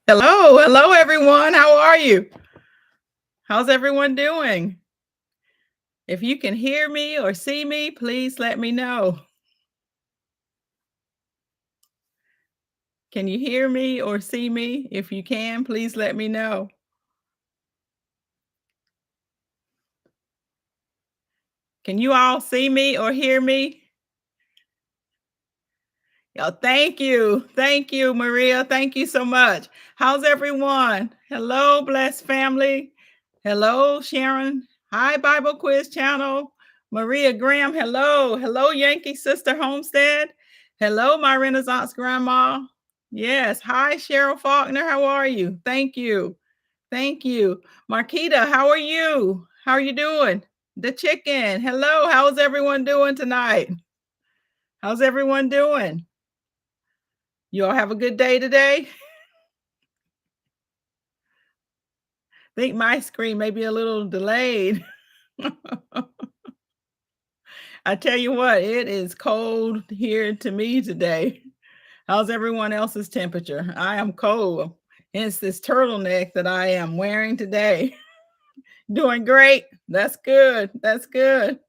Hello, hello everyone. How are you? How's everyone doing? If you can hear me or see me, please let me know. Can you hear me or see me? If you can, please let me know. Can you all see me or hear me? Oh, thank you. Thank you, Maria. Thank you so much. How's everyone? Hello, blessed family. Hello, Sharon. Hi, Bible Quiz Channel. Maria Graham. Hello. Hello, Yankee Sister Homestead. Hello, my Renaissance Grandma. Yes. Hi, Cheryl Faulkner. How are you? Thank you. Thank you. Marquita, how are you? How are you doing? The chicken. Hello. How's everyone doing tonight? How's everyone doing? You all have a good day today? I think my screen may be a little delayed. I tell you what, it is cold here to me today. How's everyone else's temperature? I am cold. Hence this turtleneck that I am wearing today. Doing great. That's good. That's good.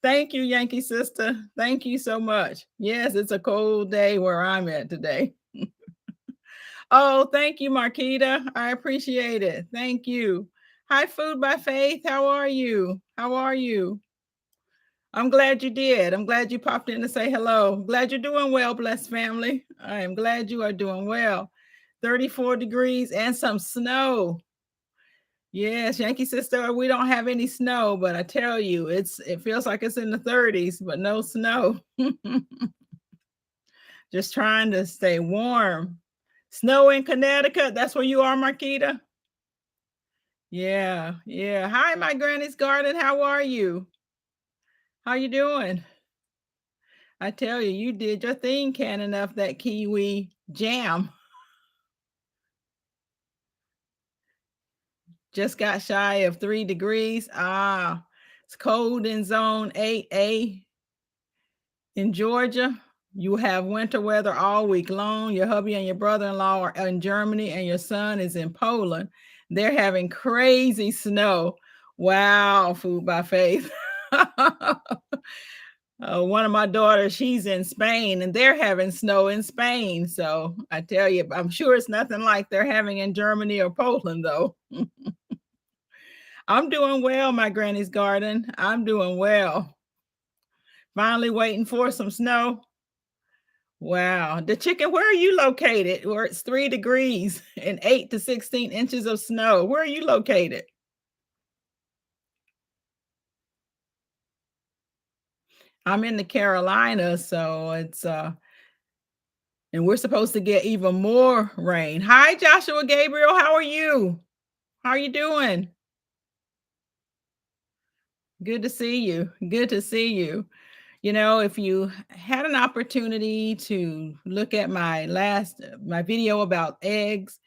Thank you, Yankee sister. Thank you so much. Yes, it's a cold day where I'm at today. Oh, thank you, Marquita. I appreciate it. Thank you. Hi, Food by Faith. How are you? How are you? I'm glad you did. I'm glad you popped in to say hello. Glad you're doing well, blessed family. I am glad you are doing well. 34 degrees and some snow. Yes, Yankee sister, we don't have any snow, but I tell you, it feels like it's in the 30s, but no snow. Just trying to stay warm. Snow in Connecticut. That's where you are, Marquita. Yeah, yeah. Hi, my granny's garden. How are you? How you doing? I tell you, you did your thing canning up that kiwi jam. Just got shy of 3 degrees. Ah, it's cold in zone 8A in Georgia. You have winter weather all week long. Your hubby and your brother-in-law are in Germany, and your son is in Poland. They're having crazy snow. Wow, Food by Faith. One of my daughters, she's in Spain, and they're having snow in Spain. So I tell you, I'm sure it's nothing like they're having in Germany or Poland, though. I'm doing well, my granny's garden. I'm doing well. Finally waiting for some snow. Wow. The chicken, where are you located? Where it's 3 degrees and 8 to 16 inches of snow. Where are you located? I'm in the Carolinas, so it's and we're supposed to get even more rain. Hi, Joshua Gabriel. How are you? How are you doing? Good to see you. Good to see you. You know, if you had an opportunity to look at my video about eggs,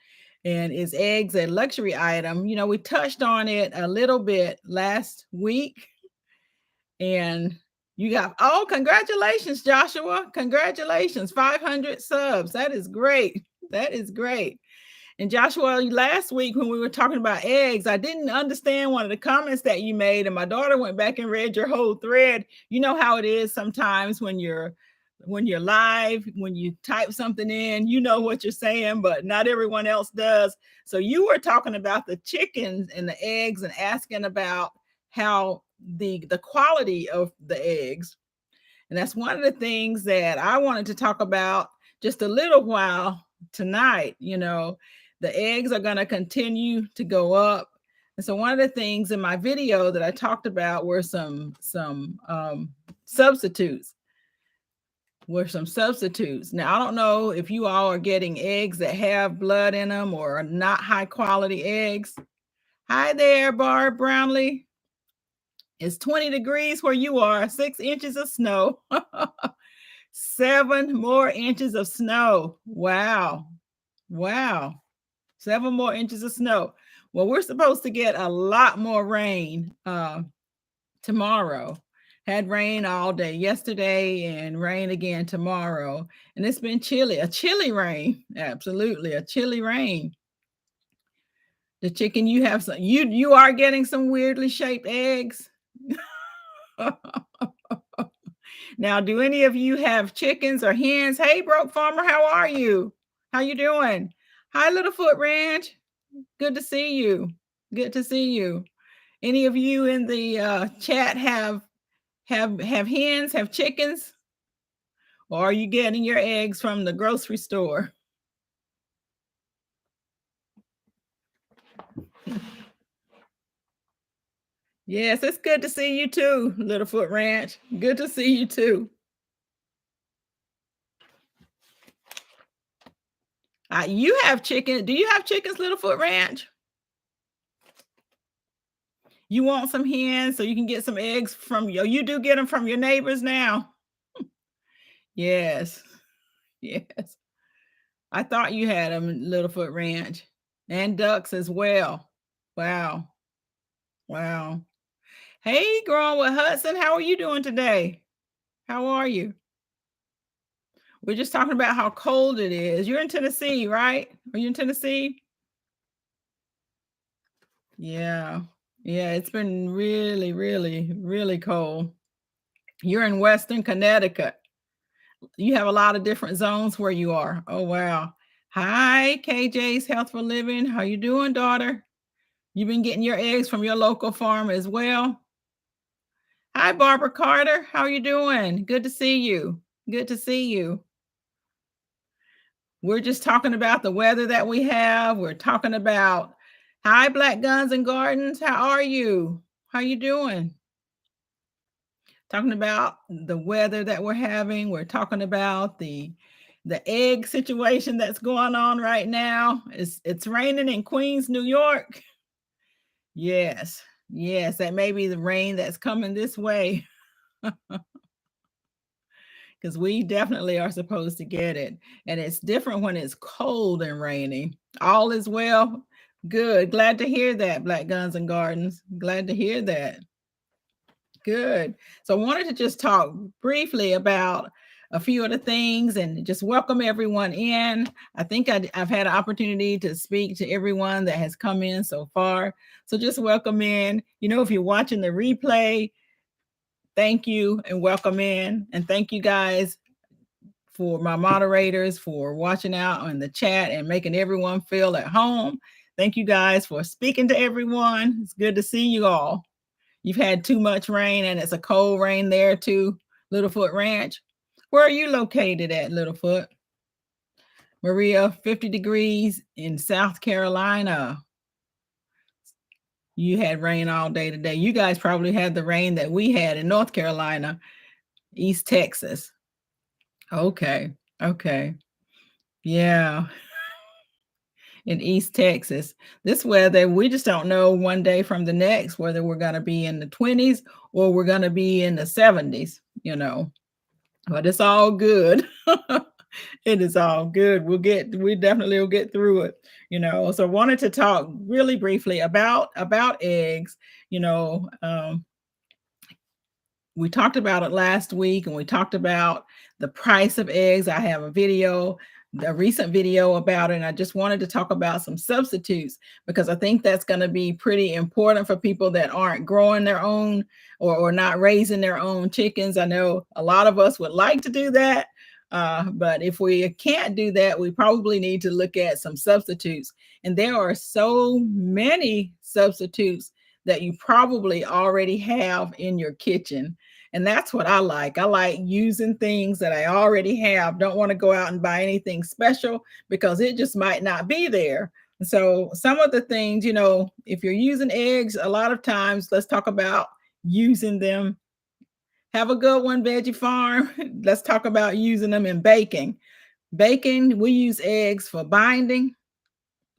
and is eggs a luxury item? You know, we touched on it a little bit last week, and you got, oh, congratulations, Joshua. Congratulations. 500 subs. That is great. That is great. And Joshua, last week when we were talking about eggs, I didn't understand one of the comments that you made, and my daughter went back and read your whole thread. You know how it is sometimes when you're live, when you type something in, you know what you're saying, but not everyone else does. So you were talking about the chickens and the eggs and asking about how the quality of the eggs. And that's one of the things that I wanted to talk about just a little while tonight. You know, the eggs are going to continue to go up. And so one of the things in my video that I talked about were some substitutes. Now, I don't know if you all are getting eggs that have blood in them or are not high quality eggs. Hi there, Barb Brownlee. It's 20 degrees where you are, 6 inches of snow. 7 more inches of snow. Wow. Wow. 7 more inches of snow. Well, we're supposed to get a lot more rain tomorrow. Had rain all day yesterday and rain again tomorrow. And it's been chilly, a chilly rain. Absolutely, a chilly rain. The chicken, you have some, you are getting some weirdly shaped eggs. Now, do any of you have chickens or hens? Hey, Broke Farmer, how are you? How you doing? Hi, Littlefoot Ranch. Good to see you. Good to see you. Any of you in the chat have hens, have chickens, or are you getting your eggs from the grocery store? Yes, it's good to see you too, Littlefoot Ranch. Good to see you too. You have chicken. Do you have chickens, Littlefoot Ranch? You want some hens so you can get some eggs from you do get them from your neighbors now. Yes. Yes. I thought you had them in Littlefoot Ranch and ducks as well. Wow. Wow. Hey, Growing with Hudson, how are you doing today? How are you? We're just talking about how cold it is. You're in Tennessee, right? Are you in Tennessee? Yeah. Yeah, it's been really, really, really cold. You're in Western Connecticut. You have a lot of different zones where you are. Oh, wow. Hi, KJ's Health for Living. How you doing, daughter? You been getting your eggs from your local farm as well? Hi, Barbara Carter. How you doing? Good to see you. Good to see you. We're just talking about the weather that we have. We're talking about, hi, Black Guns and Gardens. How are you? How you doing? Talking about the weather that we're having. We're talking about the egg situation that's going on right now. It's raining in Queens, New York. Yes. Yes, that may be the rain that's coming this way. Because we definitely are supposed to get it. And it's different when it's cold and raining. All is well. Good. Glad to hear that, Black Guns and Gardens. Glad to hear that. Good. So I wanted to just talk briefly about a few of the things and just welcome everyone in. I think I've had an opportunity to speak to everyone that has come in so far. So just welcome in. You know, if you're watching the replay, thank you and welcome in. And thank you guys for my moderators for watching out on the chat and making everyone feel at home. Thank you guys for speaking to everyone. It's good to see you all. You've had too much rain and it's a cold rain there too, Littlefoot Ranch. Where are you located at, Littlefoot? Maria, 50 degrees in South Carolina. You had rain all day today. You guys probably had the rain that we had in North Carolina, East Texas. Okay. Okay. Yeah. In East Texas. This weather, we just don't know one day from the next whether we're going to be in the 20s or we're going to be in the 70s, you know. But it's all good. It is all good. We definitely will get through it, you know. So I wanted to talk really briefly about eggs, you know. We talked about it last week and we talked about the price of eggs. I have a recent video about it, and I just wanted to talk about some substitutes because I think that's going to be pretty important for people that aren't growing their own or not raising their own chickens. I know a lot of us would like to do that, but if we can't do that, we probably need to look at some substitutes. And there are so many substitutes that you probably already have in your kitchen. And that's what I like. I like using things that I already have. Don't want to go out and buy anything special because it just might not be there. So some of the things, you know, if you're using eggs, a lot of times, let's talk about using them. Have a good one, Veggie Farm. Let's talk about using them in baking. Baking, we use eggs for binding,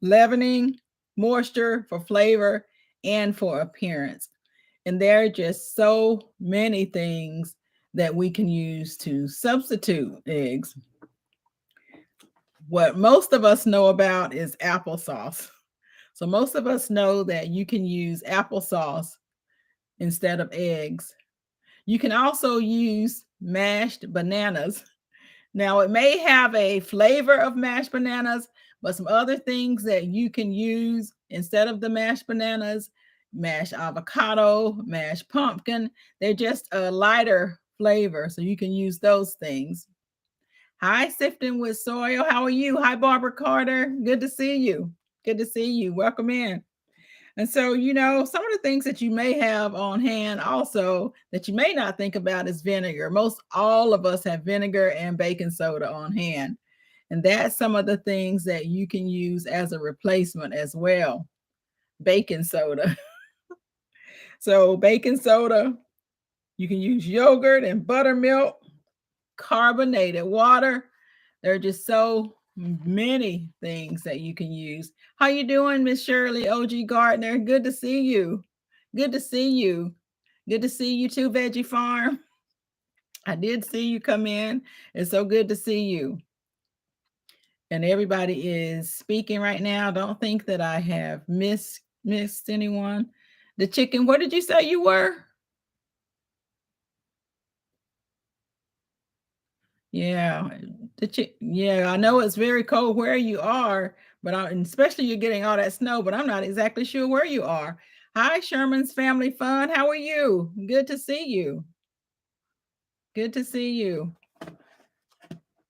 leavening, moisture, for flavor, and for appearance. And there are just so many things that we can use to substitute eggs. What most of us know about is applesauce. So most of us know that you can use applesauce instead of eggs. You can also use mashed bananas. Now, it may have a flavor of mashed bananas, but some other things that you can use instead of the mashed bananas, mashed avocado, mashed pumpkin, they're just a lighter flavor. So you can use those things. Hi, Sifting with Soil. How are you? Hi, Barbara Carter. Good to see you. Good to see you. Welcome in. And so, some of the things that you may have on hand also that you may not think about is vinegar. Most all of us have vinegar and baking soda on hand. And that's some of the things that you can use as a replacement as well. Baking soda. So, baking soda, you can use yogurt and buttermilk, carbonated water. There are just so many things that you can use. How you doing, Miss Shirley OG Gardner? Good to see you. Good to see you. Good to see you too, Veggie Farm. I did see you come in. It's so good to see you. And everybody is speaking right now. Don't think that I have missed anyone. The chicken, what did you say you were? Yeah, yeah, I know it's very cold where you are, but and especially you're getting all that snow, but I'm not exactly sure where you are. Hi, Sherman's Family Fun. How are you? Good to see you. Good to see you.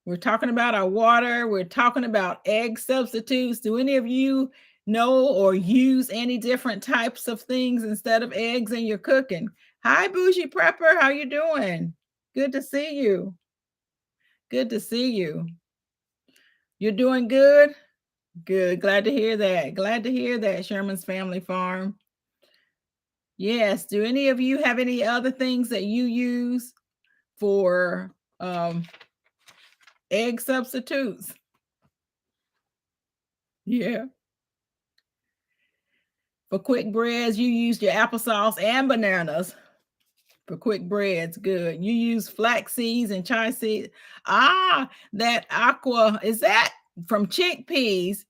We're talking about our water. We're talking about egg substitutes. Do any of you know or use any different types of things instead of eggs in your cooking? Hi, Bougie Prepper. How you doing? Good to see you. Good to see you. You're doing good? Good. Glad to hear that. Glad to hear that, Sherman's Family Farm. Yes. Do any of you have any other things that you use for egg substitutes? Yeah. For quick breads, you used your applesauce and bananas. For quick breads, good. You use flax seeds and chia seeds. Ah, that aqua, is that from chickpeas?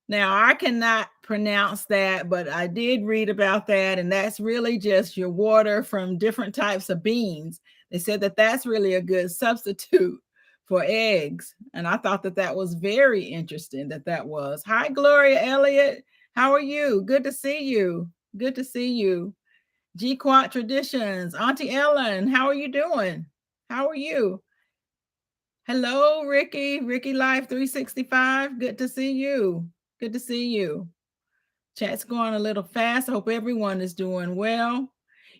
Now, I cannot pronounce that, but I did read about that, and that's really just your water from different types of beans. They said that that's really a good substitute for eggs, and I thought that that was very interesting that that was. Hi, Gloria Elliott. How are you? Good to see you. Good to see you. G Quad Traditions. Auntie Ellen, how are you doing? How are you? Hello, Ricky. Ricky Life 365. Good to see you. Good to see you. Chat's going a little fast. I hope everyone is doing well.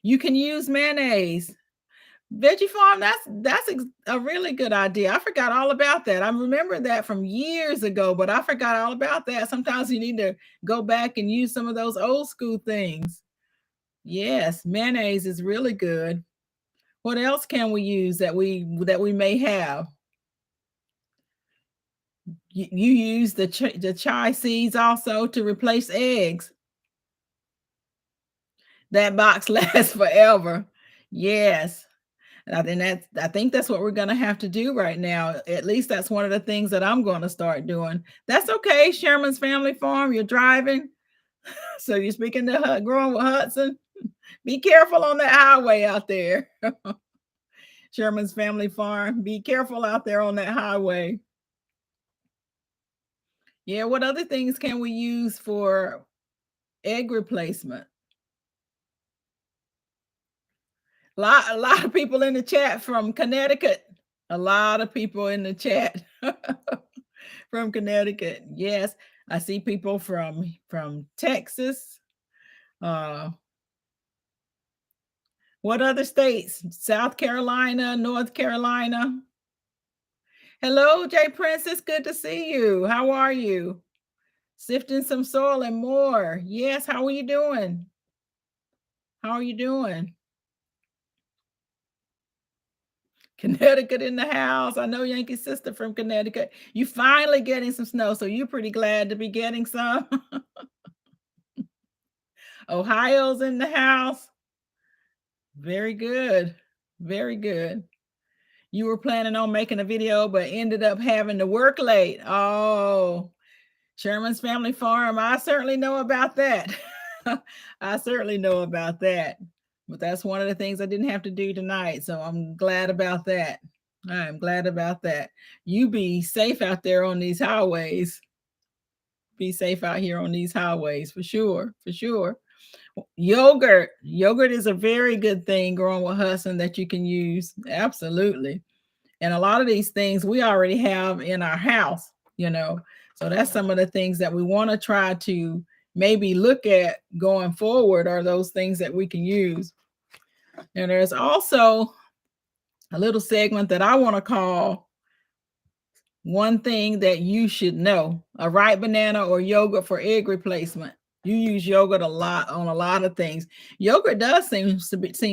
You can use mayonnaise. Veggie Farm, that's a really good idea. I forgot all about that. I remember that from years ago, but I forgot all about that. Sometimes you need to go back and use some of those old school things. Yes, mayonnaise is really good. What else can we use that we may have? You use the chia seeds also to replace eggs. That box lasts forever. Yes. And I think that's what we're going to have to do right now. At least that's one of the things that I'm going to start doing. That's okay, Sherman's Family Farm. You're driving. So you're speaking to Growing with Hudson. Be careful on that highway out there. Sherman's Family Farm. Be careful out there on that highway. Yeah, what other things can we use for egg replacement? A lot of people in the chat from Connecticut. A lot of people in the chat from Connecticut. Yes, I see people from Texas. What other states? South Carolina, North Carolina. Hello, Jay Princess. Good to see you. How are you? Sifting some soil and more. Yes, how are you doing? How are you doing? Connecticut in the house. I know Yankee sister from Connecticut. You finally getting some snow, so you're pretty glad to be getting some. Ohio's in the house. Very good. Very good. You were planning on making a video, but ended up having to work late. Oh, Sherman's Family Farm. I certainly know about that. I certainly know about that. But that's one of the things I didn't have to do tonight. So I'm glad about that. I'm glad about that. You be safe out there on these highways. Be safe out here on these highways for sure. For sure. Yogurt. Yogurt is a very good thing growing with Hudson that you can use. Absolutely. And a lot of these things we already have in our house, you know. So that's some of the things that we want to try to maybe look at going forward are those things that we can use. And there's also a little segment that I want to call one thing that you should know: a ripe banana or yogurt for egg replacement. You use yogurt a lot on a lot of things. Yogurt does seem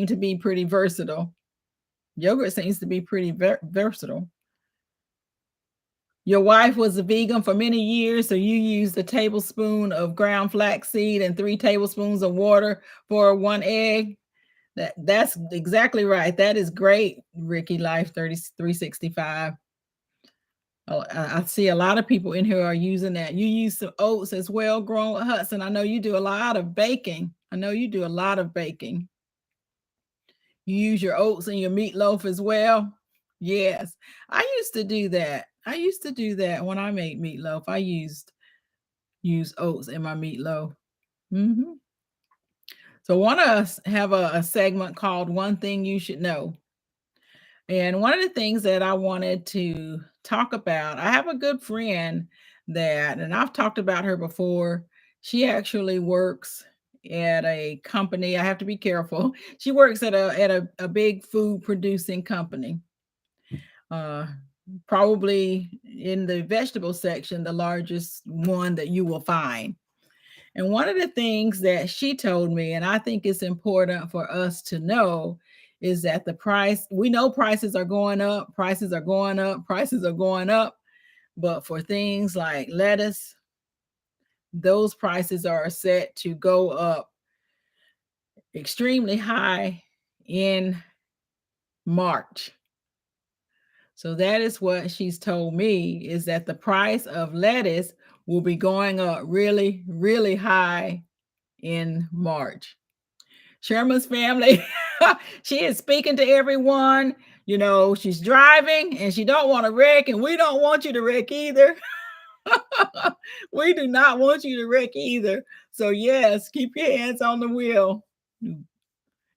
to be pretty versatile. Yogurt seems to be pretty versatile. Your wife was a vegan for many years, so you used a tablespoon of ground flaxseed and 3 tablespoons of water for 1 egg. That's exactly right. That is great, Ricky Life 3365. Oh, I see a lot of people in here are using that. You use some oats as well, grown with Hudson. I know you do a lot of baking. I know you do a lot of baking. You use your oats in your meatloaf as well. Yes, I used to do that. I used to do that when I made meatloaf. I use oats in my meatloaf. Hmm. So I want to have a segment called One Thing You Should Know. And one of the things that I wanted to talk about, I have a good friend that, and I've talked about her before. She actually works at a company. I have to be careful. She works at a big food producing company. Uh, Probably in the vegetable section, the largest one that you will find. And one of the things that she told me, and I think it's important for us to know, is that we know prices are going up, prices are going up, prices are going up. But for things like lettuce, those prices are set to go up extremely high in March. So that is what she's told me, is that the price of lettuce will be going up really, really high in March. Sherman's family, she is speaking to everyone. You know, she's driving and she don't want to wreck, and we don't want you to wreck either. We do not want you to wreck either. So yes, keep your hands on the wheel.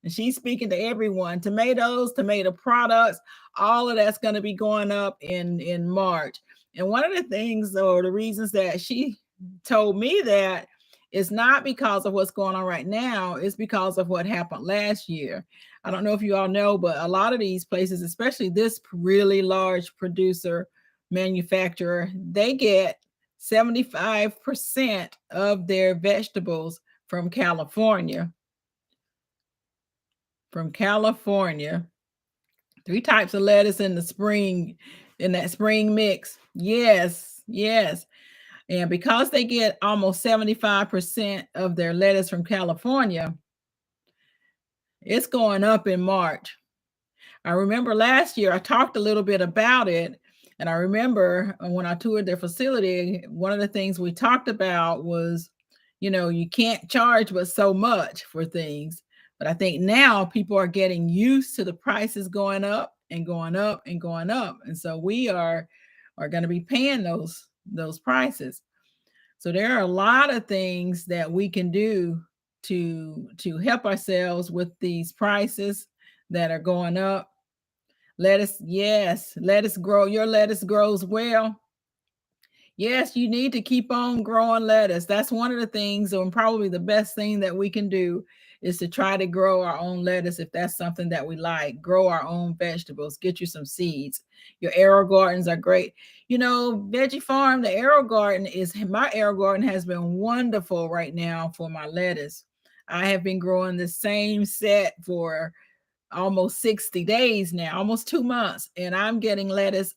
And she's speaking to everyone. Tomatoes, tomato products, all of that's going to be going up in March. And one of the things, or the reasons that she told me that, is not because of what's going on right now. It's because of what happened last year. I don't know if you all know, but a lot of these places, especially this really large producer, manufacturer, they get 75% of their vegetables from California. From California. 3 types of lettuce in the spring, in that spring mix. Yes, yes. And because they get almost 75% of their lettuce from California, it's going up in March. I remember last year I talked a little bit about it. And I remember when I toured their facility, one of the things we talked about was, you know, you can't charge but so much for things. But I think now people are getting used to the prices going up and going up and going up. And so we are going to be paying those prices. So there are a lot of things that we can do to help ourselves with these prices that are going up. Lettuce, yes, lettuce grow. Your lettuce grows well. Yes, you need to keep on growing lettuce. That's one of the things, and probably the best thing that we can do is to try to grow our own lettuce if that's something that we like. Grow our own vegetables. Get you some seeds. Your arrow gardens are great. You know, Veggie Farm, my arrow garden has been wonderful right now for my lettuce. I have been growing the same set for almost 60 days now, almost 2 months, and I'm getting lettuce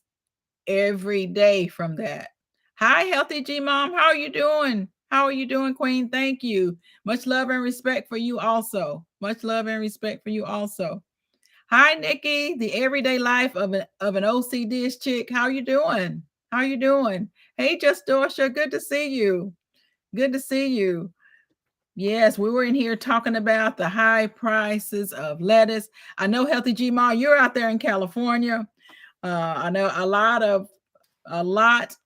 every day from that. Hi, Healthy G Mom. How are you doing? How are you doing, Queen? Thank you. Much love and respect for you also. Much love and respect for you also. Hi, Nikki, the everyday life of an OC dish chick. How you doing? How you doing? Hey, Just Dorsha, good to see you. Good to see you. Yes, we were in here talking about the high prices of lettuce. I know Healthy G Ma, you're out there in California. I know a lot of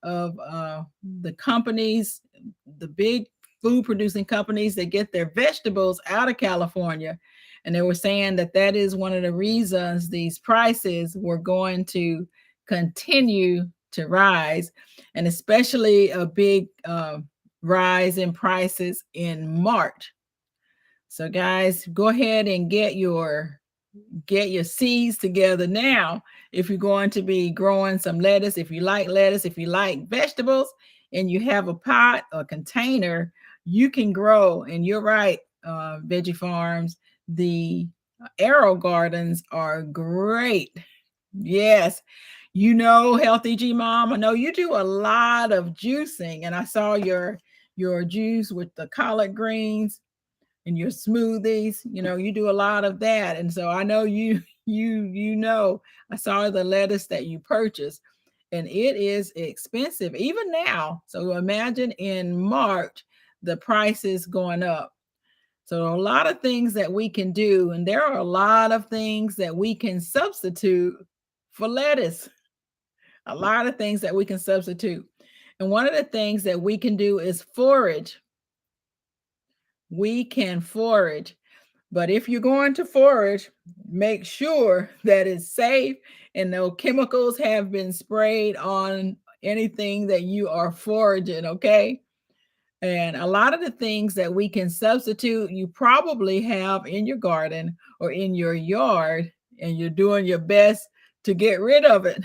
the companies, the big food producing companies that get their vegetables out of California. And they were saying that that is one of the reasons these prices were going to continue to rise, and especially a big rise in prices in March. So guys, go ahead and get your seeds together now if you're going to be growing some lettuce. If you like lettuce, if you like vegetables, and you have a pot or container, you can grow. And you're right, Veggie Farms, the arrow gardens are great. Yes. Healthy G Mom, I know you do a lot of juicing, and I saw your juice with the collard greens and your smoothies. You do a lot of that. And so I know I saw the lettuce that you purchased, and it is expensive even now. So imagine in March the prices going up. So a lot of things that we can do, and there are a lot of things that we can substitute for lettuce. A lot of things that we can substitute. And one of the things that we can do is forage. We can forage. But if you're going to forage, make sure that it's safe and no chemicals have been sprayed on anything that you are foraging, okay? And a lot of the things that we can substitute, you probably have in your garden or in your yard, and you're doing your best to get rid of it.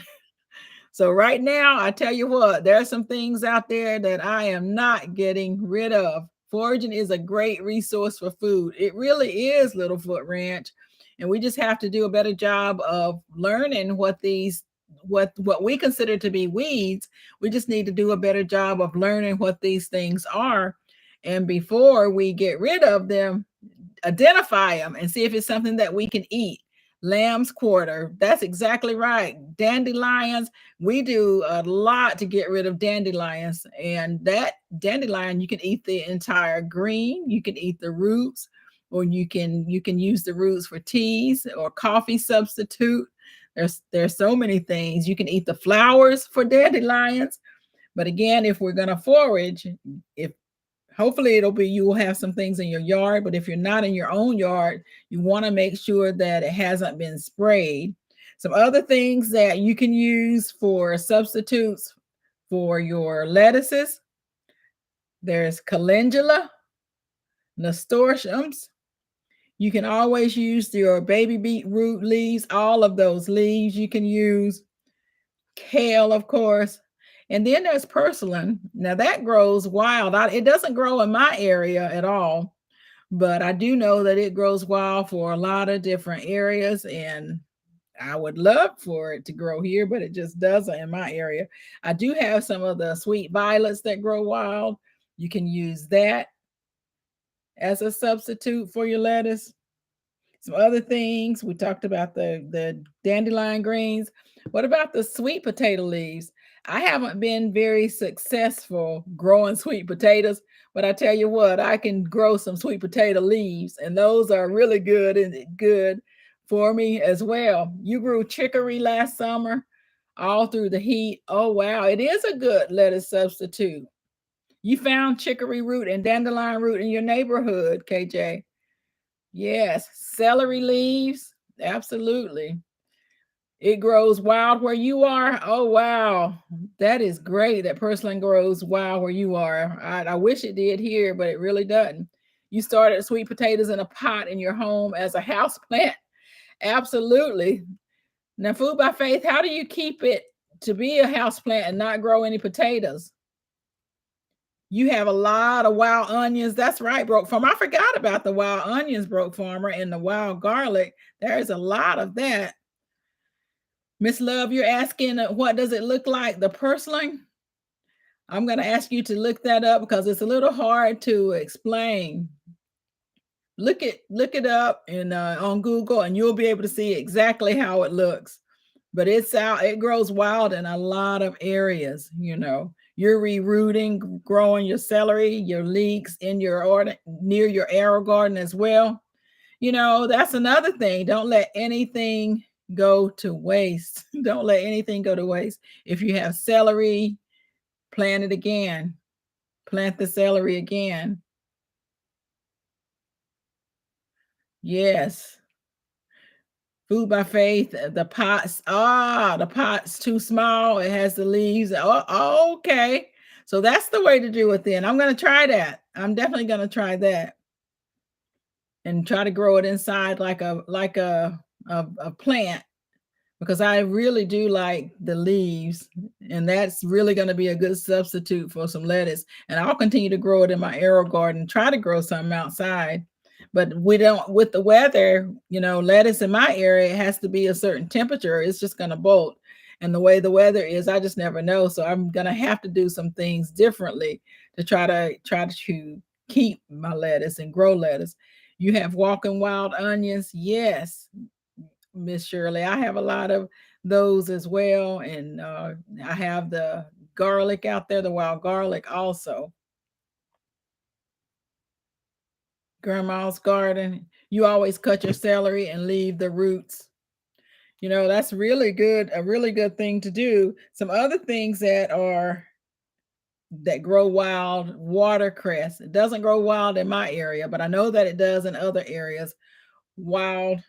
So right now, I tell you what, there are some things out there that I am not getting rid of. Foraging is a great resource for food. It really is, Littlefoot Ranch. And we just have to do a better job of learning what we consider to be weeds. We just need to do a better job of learning what these things are. And before we get rid of them, identify them and see if it's something that we can eat. Lamb's quarter, that's exactly right. Dandelions, we do a lot to get rid of dandelions. And that dandelion, you can eat the entire green, you can eat the roots, or you can use the roots for teas or coffee substitute. There's so many things. You can eat the flowers for dandelions. But again, if we're gonna forage, if hopefully you will have some things in your yard, but if you're not in your own yard, you want to make sure that it hasn't been sprayed. Some other things that you can use for substitutes for your lettuces: there's calendula, nasturtiums. You can always use your baby beetroot leaves, all of those leaves you can use. Kale, of course. And then there's purslane. Now that grows wild. It doesn't grow in my area at all, but I do know that it grows wild for a lot of different areas. And I would love for it to grow here, but it just doesn't in my area. I do have some of the sweet violets that grow wild. You can use that as a substitute for your lettuce. Some other things we talked about, the dandelion greens. What about the sweet potato leaves? I haven't been very successful growing sweet potatoes, but I tell you what, I can grow some sweet potato leaves, and those are really good for me as well. You grew chicory last summer all through the heat. Oh wow, it is a good lettuce substitute. You found chicory root and dandelion root in your neighborhood, KJ. Yes, celery leaves, absolutely. It grows wild where you are. Oh wow, that is great. That purslane grows wild where you are. I wish it did here, but it really doesn't. You started sweet potatoes in a pot in your home as a house plant. Absolutely. Now, Food by Faith, how do you keep it to be a house plant and not grow any potatoes? You have a lot of wild onions. That's right, Broke Farmer. I forgot about the wild onions, Broke Farmer, and the wild garlic. There's a lot of that. Miss Love, you're asking what does it look like? The purslane? I'm going to ask you to look that up because it's a little hard to explain. Look it up and on Google, and you'll be able to see exactly how it looks. But it's out. It grows wild in a lot of areas. You're rerooting, growing your celery, your leeks in your order near your arrow garden as well. That's another thing. Don't let anything go to waste. Don't let anything go to waste. If you have celery, plant it again. Plant the celery again. Yes. Food by faith, the pots. The pot's too small. It has the leaves. Oh, okay. So that's the way to do it then. I'm going to try that. I'm definitely going to try that and try to grow it inside like a plant, because I really do like the leaves, and that's really going to be a good substitute for some lettuce. And I'll continue to grow it in my arrow garden, try to grow some outside. But we don't, with the weather, lettuce in my area, it has to be a certain temperature. It's just going to bolt. And the way the weather is, I just never know. So I'm going to have to do some things differently to try to keep my lettuce and grow lettuce. You have walking wild onions. Yes, Miss Shirley. I have a lot of those as well. And I have the garlic out there, the wild garlic also. Grandma's garden. You always cut your celery and leave the roots. That's really good, a really good thing to do. Some other things that grow wild, watercress. It doesn't grow wild in my area, but I know that it does in other areas. Wild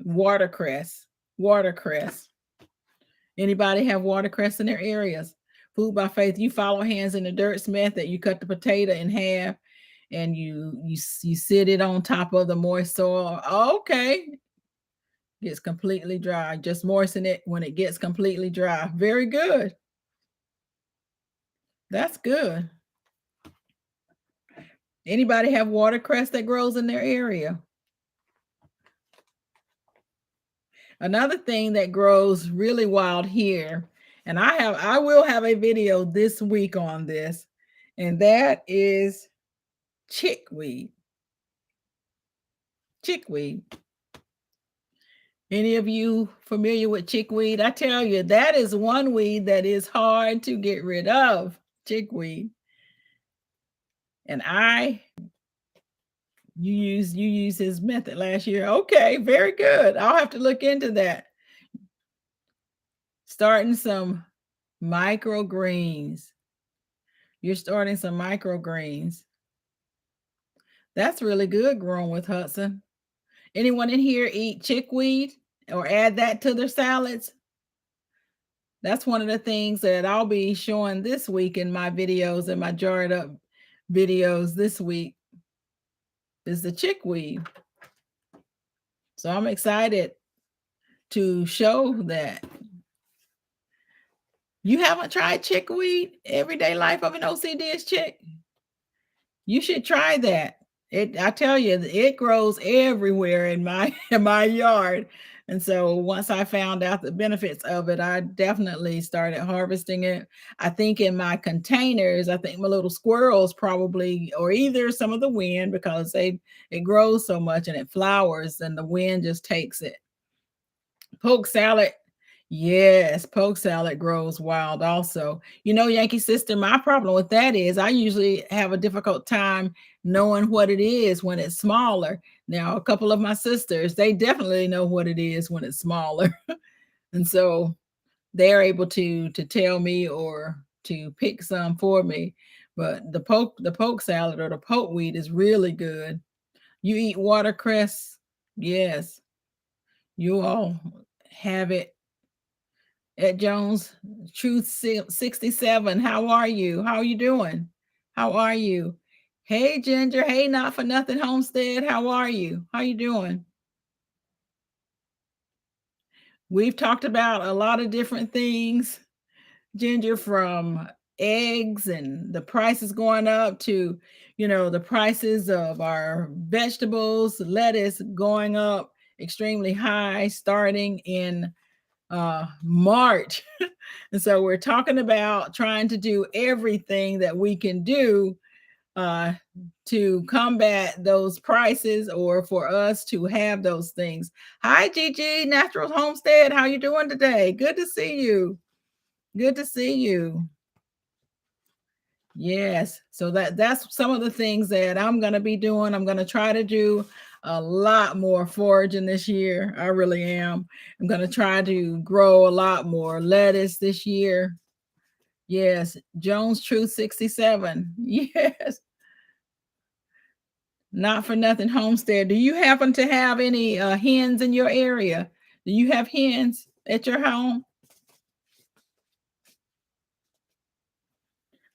watercress. Watercress. Anybody have watercress in their areas? Food by faith. You follow hands in the dirt method. You cut the potato in half and you sit it on top of the moist soil. Okay. Gets completely dry. Just moisten it when it gets completely dry. Very good. That's good. Anybody have watercress that grows in their area? Another thing that grows really wild here, and I will have a video this week on this, and that is chickweed. Chickweed. Any of you familiar with chickweed? I tell you, that is one weed that is hard to get rid of. Chickweed. And you used his method last year. Okay, very good. I'll have to look into that. Starting some microgreens. You're starting some microgreens. That's really good growing with Hudson. Anyone in here eat chickweed or add that to their salads? That's one of the things that I'll be showing this week in my videos and my jarred up videos this week is the chickweed. So I'm excited to show that. You haven't tried chickweed? Everyday life of an OCD is chick. You should try that. I tell you, it grows everywhere in my in my yard. And so once I found out the benefits of it, I definitely started harvesting it. I think in my containers, I think my little squirrels probably, or either some of the wind, because it grows so much and it flowers and the wind just takes it. Poke salad. Yes, poke salad grows wild also. Yankee Sister, my problem with that is I usually have a difficult time knowing what it is when it's smaller. Now, a couple of my sisters, they definitely know what it is when it's smaller. And so they're able to tell me or to pick some for me. But the poke salad or the poke weed is really good. You eat watercress? Yes. You all have it at Jones Truth 67. How are you? How are you doing? How are you? Hey Ginger. Hey, not for nothing Homestead. How are you? How you doing? We've talked about a lot of different things, Ginger, from eggs and the prices going up to, the prices of our vegetables, lettuce going up extremely high starting in March. And so we're talking about trying to do everything that we can do uh, to combat those prices or for us to have those things. Hi, Gigi, Natural Homestead. How you doing today? Good to see you. Good to see you. Yes. So that's some of the things that I'm going to be doing. I'm going to try to do a lot more foraging this year. I really am. I'm going to try to grow a lot more lettuce this year. Yes. Jones Truth 67. Yes. Not for nothing homestead. Do you happen to have any hens in your area? Do you have hens at your home?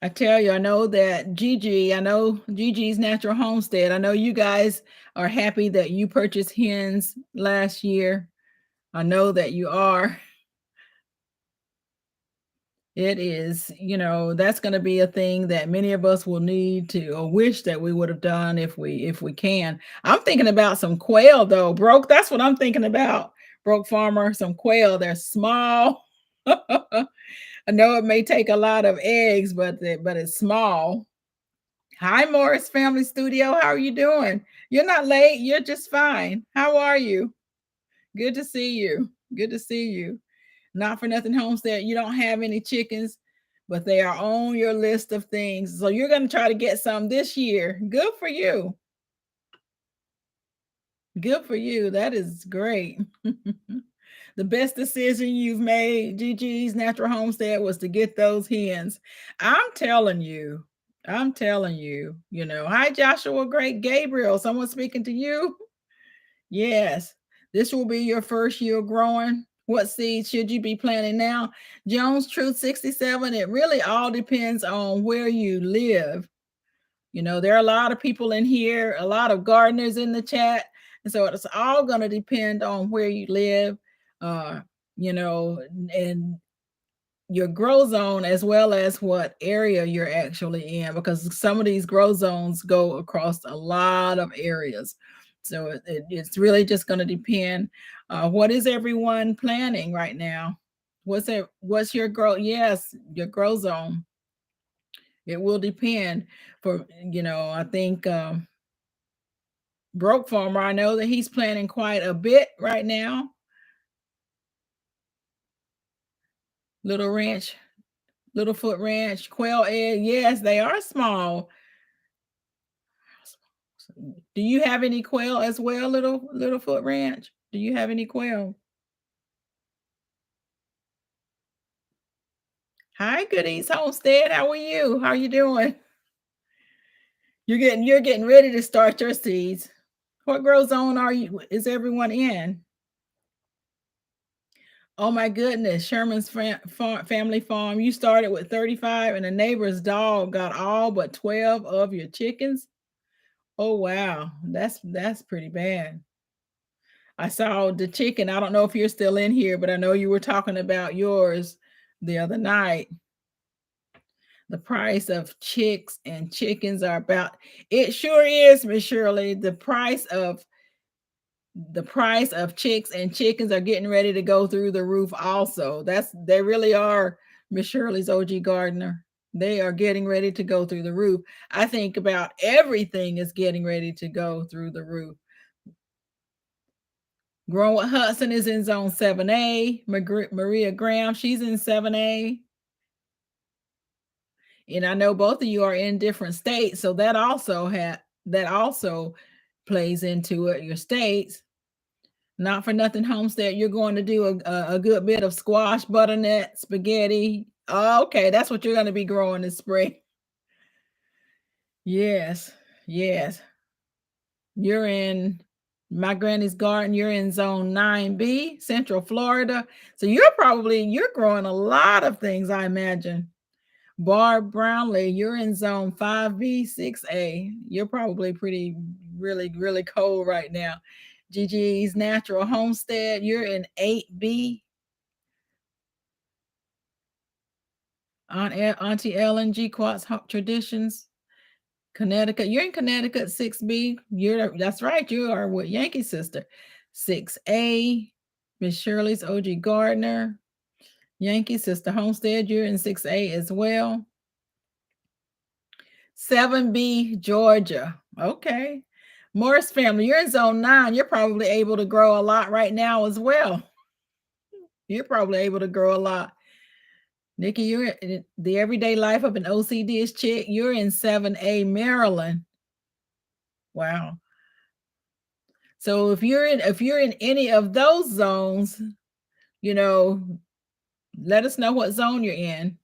I tell you, I know Gigi's Natural Homestead. I know you guys are happy that you purchased hens last year. I know that you are. It is, that's going to be a thing that many of us will need to or wish that we would have done if we can. I'm thinking about some quail though, broke. That's what I'm thinking about. Broke farmer, some quail. They're small. I know it may take a lot of eggs, but it's small. Hi, Morris Family Studio. How are you doing? You're not late. You're just fine. How are you? Good to see you. Good to see you. Not for nothing homestead. You don't have any chickens, but they are on your list of things. So you're going to try to get some this year. Good for you. Good for you. That is great. The best decision you've made, Gigi's Natural Homestead, was to get those hens. I'm telling you. I'm telling you, Hi, Joshua, great Gabriel. Someone speaking to you? Yes. This will be your first year growing. What seeds should you be planting now? Jones Truth 67. It really all depends on where you live. There are a lot of people in here, a lot of gardeners in the chat. And so it's all going to depend on where you live, uh, and your grow zone as well as what area you're actually in, because some of these grow zones go across a lot of areas. So it's really just going to depend. What is everyone planning right now? What's your grow? Yes, your grow zone. It will depend. I think Broke Farmer, I know that he's planning quite a bit right now. Little Ranch, Littlefoot Ranch, quail egg. Yes, they are small. Do you have any quail as well, Littlefoot Ranch? Do you have any quail? Hi, Goodies Homestead. How are you? How are you doing? You're getting ready to start your seeds. What grow zone is everyone in? Oh my goodness, Sherman's family farm. You started with 35 and a neighbor's dog got all but 12 of your chickens. Oh wow, that's pretty bad. I saw the chicken. I don't know if you're still in here, but I know you were talking about yours the other night. The price of chicks and chickens are about, it sure is, Miss Shirley. The price of chicks and chickens are getting ready to go through the roof also. They really are, Miss Shirley's OG Gardener. They are getting ready to go through the roof. I think about everything is getting ready to go through the roof. Growing with Hudson is in zone 7A. Maria Graham, she's in 7A. And I know both of you are in different states, so that also plays into it, your states. Not for nothing homestead, you're going to do a good bit of squash, butternut, spaghetti. Oh, okay, that's what you're going to be growing this spring. Yes, yes. You're in my granny's garden. You're in zone 9B, Central Florida. So you're growing a lot of things, I imagine. Barb Brownlee, you're in zone 5B, 6A. You're probably pretty, really, really cold right now. Gigi's Natural Homestead, you're in 8B. Auntie Ellen G. Quartz Traditions, Connecticut. You're in Connecticut, 6B. That's right. You are with Yankee Sister. 6A. Miss Shirley's OG Gardner. Yankee Sister Homestead, you're in 6A as well. 7B, Georgia. Okay. Morris family, you're in zone 9. You're probably able to grow a lot right now as well. You're probably able to grow a lot. Nikki, you're in the everyday life of an OCD chick. You're in 7A, Maryland. Wow. So if you're in any of those zones, you know, let us know what zone you're in.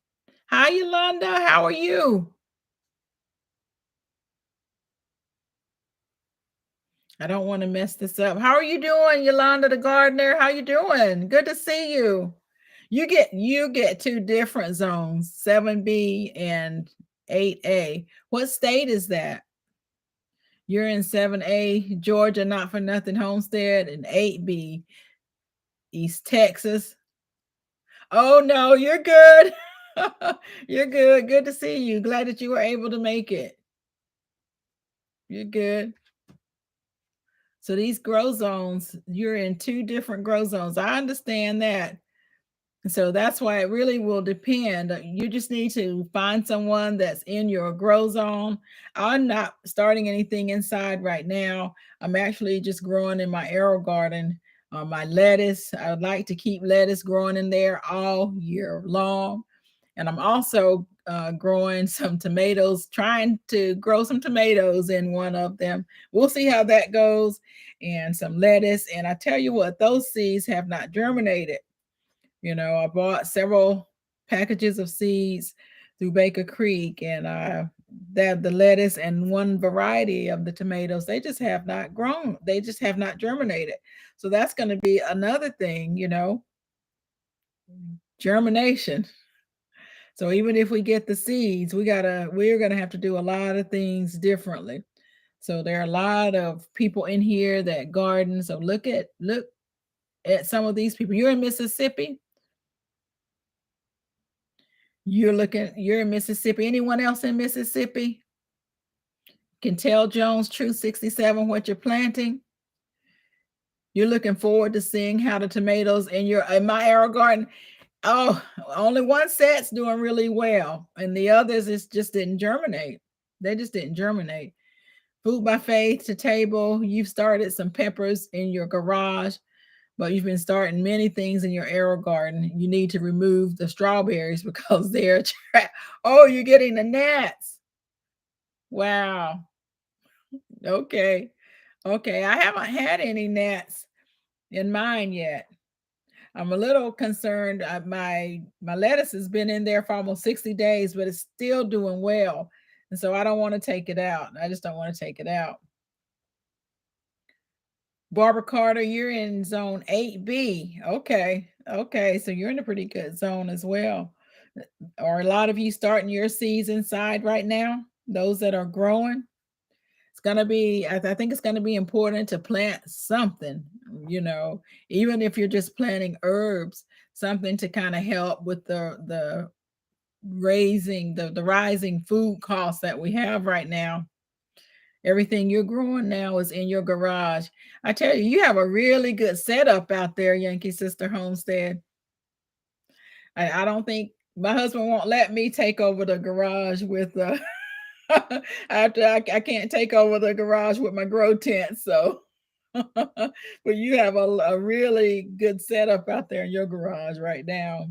Hi, Yolanda. How are you? I don't want to mess this up. How are you doing, Yolanda the gardener? How you doing? Good to see you. You get two different zones, 7B and 8A. What state is that? You're in 7A, Georgia, not for nothing Homestead, and 8B, East Texas. Oh no, you're good. You're good. Good to see you. Glad that you were able to make it. You're good. So these grow zones, you're in two different grow zones. I understand that. So that's why it really will depend. You just need to find someone that's in your grow zone. I'm not starting anything inside right now. I'm actually just growing in my arrow garden. My lettuce, I would like to keep lettuce growing in there all year long. And I'm also growing some tomatoes, trying to grow some tomatoes in one of them. We'll see how that goes. And some lettuce. And I tell you what, those seeds have not germinated. I bought several packages of seeds through Baker Creek, and that the lettuce and one variety of the tomatoes, they just have not grown. They just have not germinated. So that's going to be another thing, germination. So even if we get the seeds, we're gonna have to do a lot of things differently. So there are a lot of people in here that garden. So look at some of these people. You're in Mississippi. You're in Mississippi. Anyone else in Mississippi can tell Jones True 67 what you're planting. You're looking forward to seeing how the tomatoes in my arrow garden. Oh, only one set's doing really well, and the others is just didn't germinate. They just didn't germinate. Food by faith to table. You've started some peppers in your garage, but you've been starting many things in your arrow garden. You need to remove the strawberries because they're trapped. Oh, you're getting the gnats. Wow. Okay. Okay. I haven't had any gnats in mine yet. I'm a little concerned. My lettuce has been in there for almost 60 days, but it's still doing well. And so I don't want to take it out. I just don't want to take it out. Barbara Carter, you're in zone 8B. Okay. Okay. So you're in a pretty good zone as well. Are a lot of you starting your seeds inside right now? Those that are growing? It's going to be, I think it's going to be important to plant something, you know, even if you're just planting herbs, something to kind of help with the raising, the rising food costs that we have right now. Everything you're growing now is in your garage. I tell you, you have a really good setup out there, Yankee Sister Homestead. I don't think my husband won't let me take over the garage with after I can't take over the garage with my grow tent. So but you have a really good setup out there in your garage right now.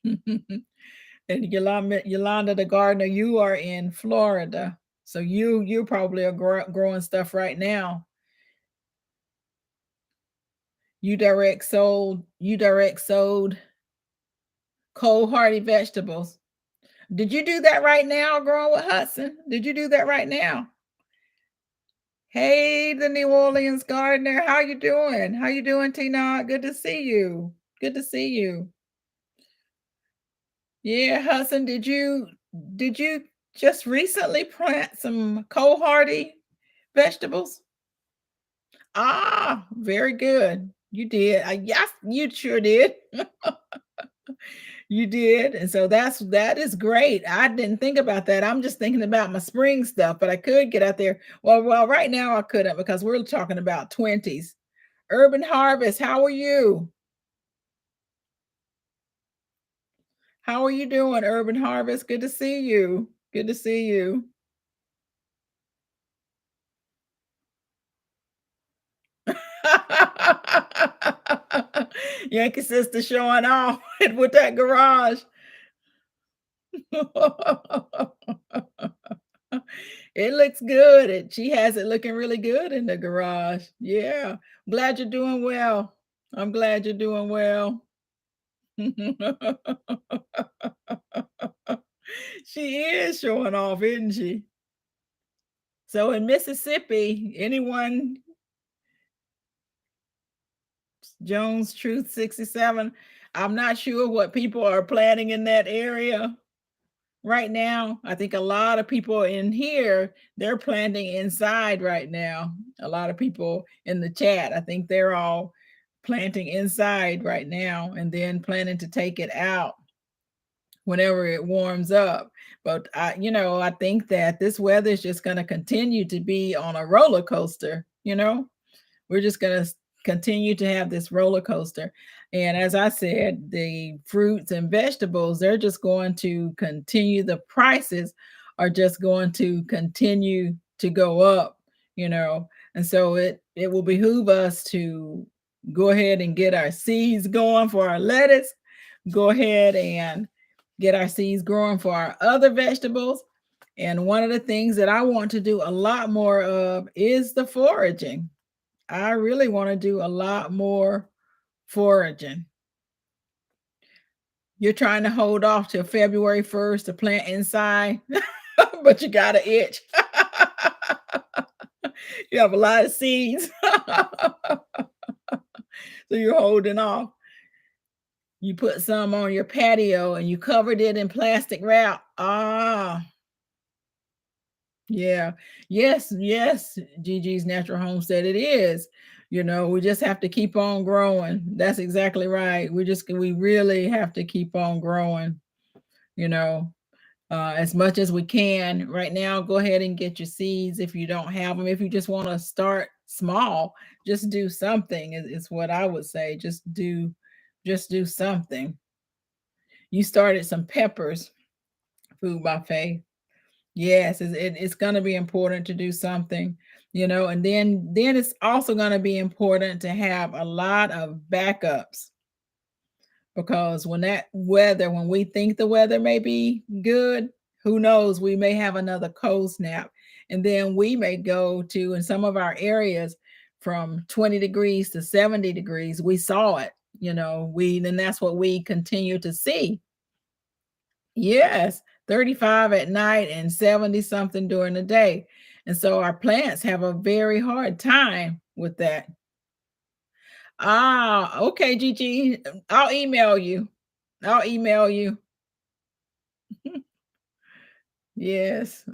And Yolanda the gardener, you are in Florida. So you probably are growing stuff right now. You direct sold cold hardy vegetables. Did you do that right now, growing with Hudson? Did you do that right now? Hey, the New Orleans gardener, how you doing? How you doing, Tina? Good to see you. Good to see you. Yeah, Hudson, did you just recently plant some cold hardy vegetables? Ah, very good. You did. Yes, you sure did. You did. And so that is great. I didn't think about that. I'm just thinking about my spring stuff, but I could get out there. Well, right now I couldn't because we're talking about 20s. Urban Harvest, how are you? How are you doing, Urban Harvest? Good to see you. Good to see you. Yankee sister showing off with that garage. It looks good. She has it looking really good in the garage. Yeah. Glad you're doing well. I'm glad you're doing well. She is showing off, isn't she? So in Mississippi, anyone Jones Truth 67, I'm not sure what people are planning in that area right now. I think a lot of people in here, they're planting inside right now. A lot of people in the chat, I think they're all planting inside right now and then planning to take it out whenever it warms up. But I think that this weather is just going to continue to be on a roller coaster, we're just going to continue to have this roller coaster. And as I said, the fruits and vegetables, they're just going to continue, the prices are just going to continue to go up, you know. And so it will behoove us to go ahead and get our seeds going for our lettuce, go ahead and get our seeds growing for our other vegetables. And one of the things that I want to do a lot more of is the foraging. I really want to do a lot more foraging. You're trying to hold off till February 1st to plant inside, but you got an itch. You have a lot of seeds. So you're holding off. You put some on your patio and you covered it in plastic wrap. Ah, yeah. Yes, yes, Gigi's Natural Homestead, it is. We just have to keep on growing. That's exactly right. We really have to keep on growing, you know, as much as we can. Right now, go ahead and get your seeds if you don't have them. If you just want to start small, just do something is what I would say. Just do something. You started some peppers, Food by Faith. Yes, it's going to be important to do something, and then it's also going to be important to have a lot of backups, because when we think the weather may be good, who knows, we may have another cold snap, and then we may go to, in some of our areas, from 20 degrees to 70 degrees. We saw it, and that's what we continue to see. Yes, 35 at night and 70 something during the day. And so our plants have a very hard time with that. Ah, okay, Gigi. I'll email you. I'll email you. Yes,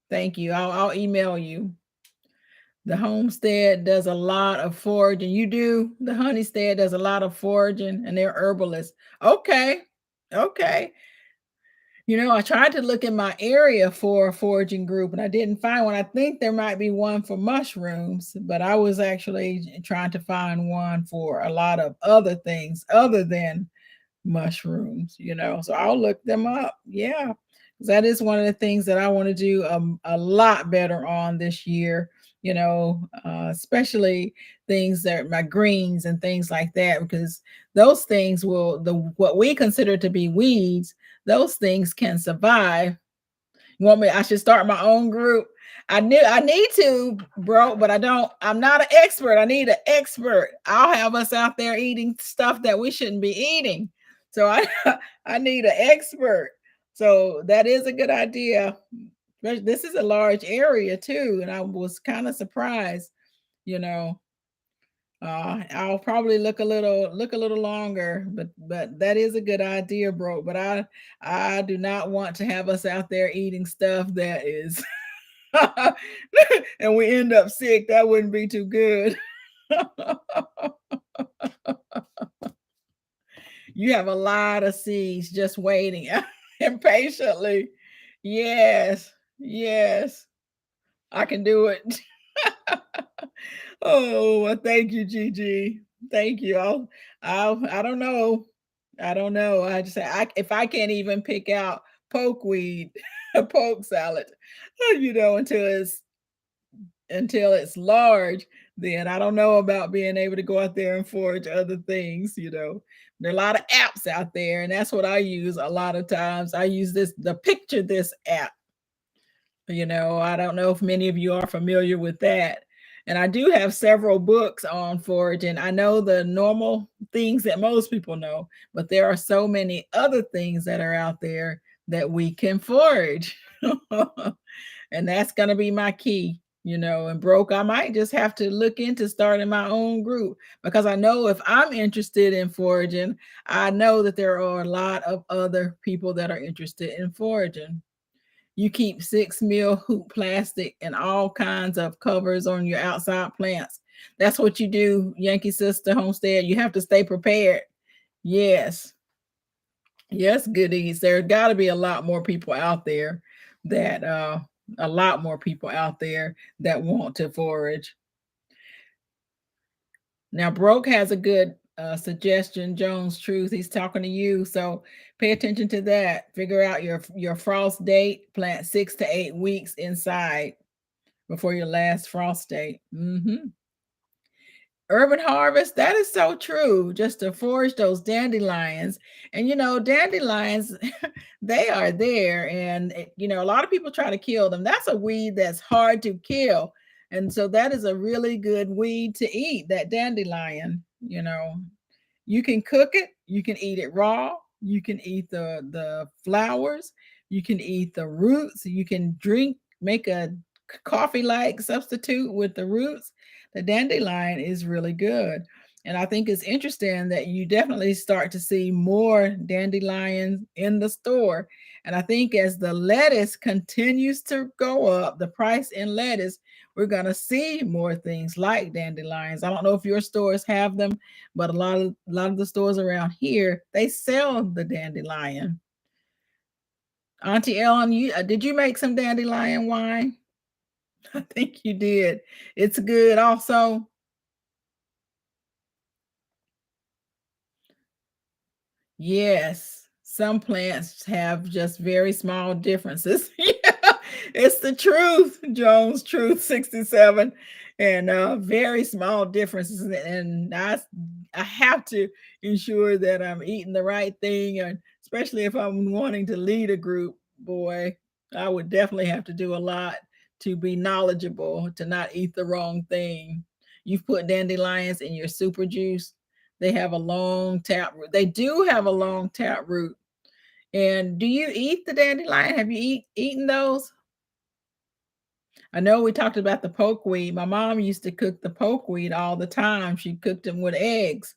thank you. I'll email you. The homestead does a lot of foraging. You do? The honeystead does a lot of foraging, and they're herbalists. Okay. Okay. I tried to look in my area for a foraging group and I didn't find one. I think there might be one for mushrooms, but I was actually trying to find one for a lot of other things other than mushrooms. So I'll look them up. Yeah. That is one of the things that I want to do a lot better on this year, especially things that my greens and things like that, because those things what we consider to be weeds, those things can survive. You want me? I should start my own group. I need to, bro, but I'm not an expert. I need an expert. I'll have us out there eating stuff that we shouldn't be eating. So I I need an expert. So that is a good idea. This is a large area too, and I was kind of surprised, you know. I'll probably look a little longer, but that is a good idea, bro. But I do not want to have us out there eating stuff that is and we end up sick. That wouldn't be too good. You have a lot of seeds just waiting impatiently. Yes, yes, I can do it. Oh, well, thank you, Gigi. Thank you. I don't know. I don't know. I just say if I can't even pick out pokeweed, poke salad, until it's large, then I don't know about being able to go out there and forage other things. There are a lot of apps out there, and that's what I use a lot of times. I use the Picture This app. I don't know if many of you are familiar with that. And I do have several books on foraging. I know the normal things that most people know, but there are so many other things that are out there that we can forage. And that's going to be my key. And broke, I might just have to look into starting my own group, because I know if I'm interested in foraging, I know that there are a lot of other people that are interested in foraging. You keep 6 mil hoop plastic and all kinds of covers on your outside plants. That's what you do, Yankee Sister Homestead. You have to stay prepared. Yes. Yes, goodies. There's got to be that a lot more people out there that want to forage. Now, Broke has a good suggestion. Jones Truth, he's talking to you, so pay attention to that. Figure out your frost date. Plant 6 to 8 weeks inside before your last frost date. Urban Harvest, that is so true. Just to forage those dandelions. And dandelions, they are there. And, a lot of people try to kill them. That's a weed that's hard to kill. And so that is a really good weed to eat, that dandelion. You can cook it, you can eat it raw, you can eat the flowers, you can eat the roots, you can make a coffee like substitute with the roots. The dandelion is really good. And I think it's interesting that you definitely start to see more dandelions in the store. And I think as the lettuce continues to go up, the price in lettuce, we're going to see more things like dandelions. I don't know if your stores have them, but a lot of the stores around here, they sell the dandelion. Auntie Ellen, did you make some dandelion wine? I think you did. It's good also. Yes, some plants have just very small differences. Yeah, it's the truth, Jones Truth 67, and very small differences. And I have to ensure that I'm eating the right thing, and especially if I'm wanting to lead a group, boy, I would definitely have to do a lot to be knowledgeable, to not eat the wrong thing. You've put dandelions in your super juice. They have a long tap root. They do have a long tap root. And do you eat the dandelion? Have you eaten those? I know we talked about the pokeweed. My mom used to cook the pokeweed all the time. She cooked them with eggs.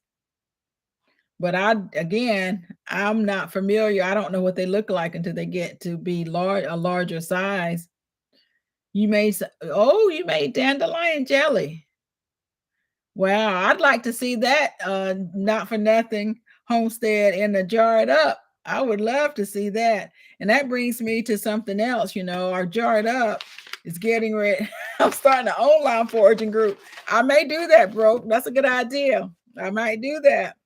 But I'm not familiar. I don't know what they look like until they get to be a larger size. You made dandelion jelly. Wow, I'd like to see that not for nothing homestead in the jarred up. I would love to see that. And that brings me to something else. Our jarred up is getting ready. I'm starting an online foraging group. I may do that, bro. That's a good idea. I might do that.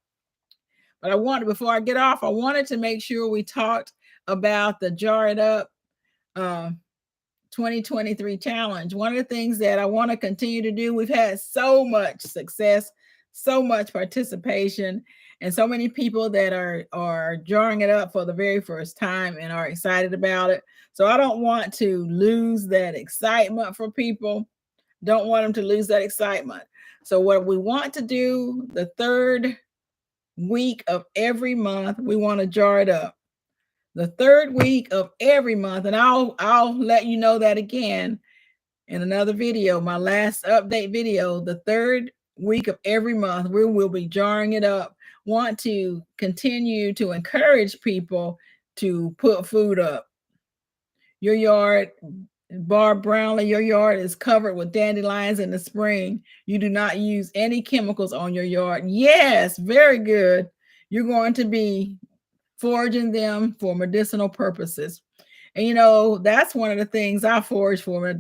But before I get off, I wanted to make sure we talked about the jarred up uh, 2023 challenge. One of the things that I want to continue to do, we've had so much success, so much participation, and so many people that are jarring it up for the very first time and are excited about it. So I don't want to lose that excitement for people. Don't want them to lose that excitement. So what we want to do, the third week of every month, we want to jar it up. The third week of every month, and I'll let you know that again in another video, my last update video. The third week of every month, we will be jarring it up. Want to continue to encourage people to put food up. Your yard, Barb Brownlee, your yard is covered with dandelions in the spring. You do not use any chemicals on your yard. Yes, very good. You're going to be foraging them for medicinal purposes. And that's one of the things I foraged for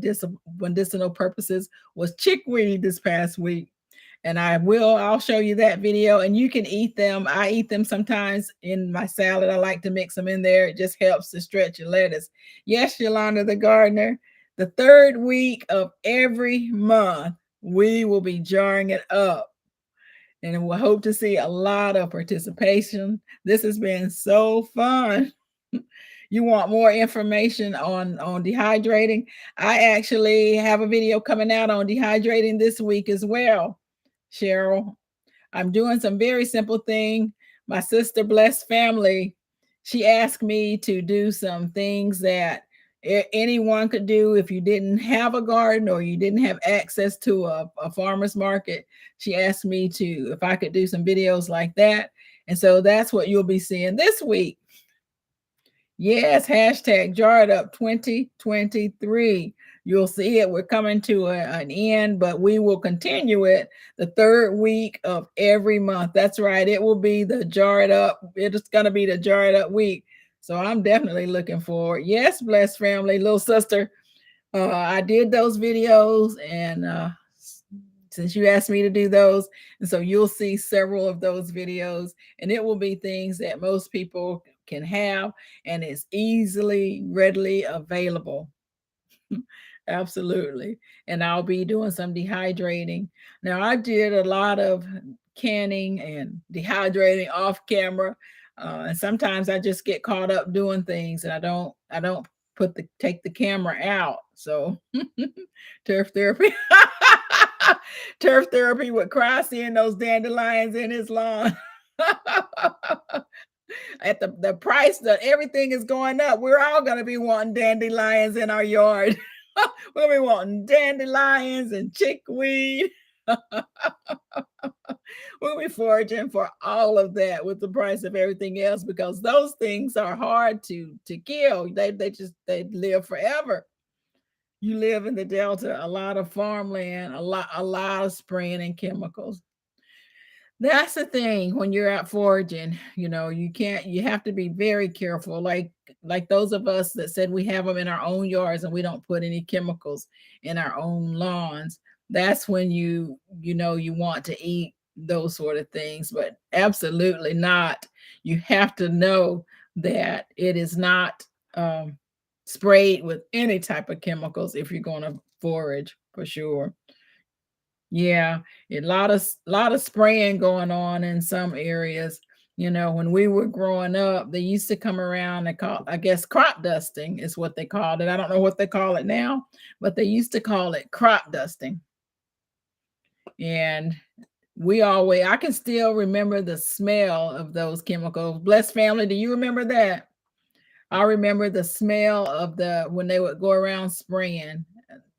medicinal purposes was chickweed this past week. And I'll show you that video, and you can eat them. I eat them sometimes in my salad. I like to mix them in there. It just helps to stretch your lettuce. Yes, Yolanda the gardener, the third week of every month, We will be jarring it up, and we'll hope to see a lot of participation. This has been so fun. You want more information on dehydrating? I actually have a video coming out on dehydrating this week as well, Cheryl. I'm doing some very simple thing. My sister, blessed family, she asked me to do some things that anyone could do if you didn't have a garden or you didn't have access to a farmer's market. She asked me to if I could do some videos like that. And so that's what you'll be seeing this week. Yes, hashtag jarred up 2023. You'll see it. We're coming to an end, but we will continue it the third week of every month. That's right. It will be the jarred up. It's going to be the jarred up week. So I'm definitely looking forward. Yes, blessed family, little sister. I did those videos, and since you asked me to do those, and so you'll see several of those videos, and it will be things that most people can have, and it's easily, readily available. Absolutely. And I'll be doing some dehydrating. Now, I did a lot of canning and dehydrating off camera. And sometimes I just get caught up doing things and I don't take the camera out. So turf therapy. Turf therapy would cry seeing those dandelions in his lawn. At the price that everything is going up, we're all going to be wanting dandelions in our yard. We'll be wanting dandelions and chickweed. We'll be foraging for all of that with the price of everything else, because those things are hard to kill. They live forever. You live in the Delta, a lot of farmland, a lot of spraying and chemicals. That's the thing when you're out foraging, you have to be very careful. Like those of us that said we have them in our own yards and we don't put any chemicals in our own lawns. That's when you want to eat those sort of things, but absolutely not. You have to know that it is not sprayed with any type of chemicals if you're going to forage, for sure. Yeah, a lot of spraying going on in some areas. When we were growing up, they used to come around and call, I guess, crop dusting is what they called it. I don't know what they call it now, but they used to call it crop dusting. And I can still remember the smell of those chemicals. Blessed family, do you remember that? I remember the smell of when they would go around spraying,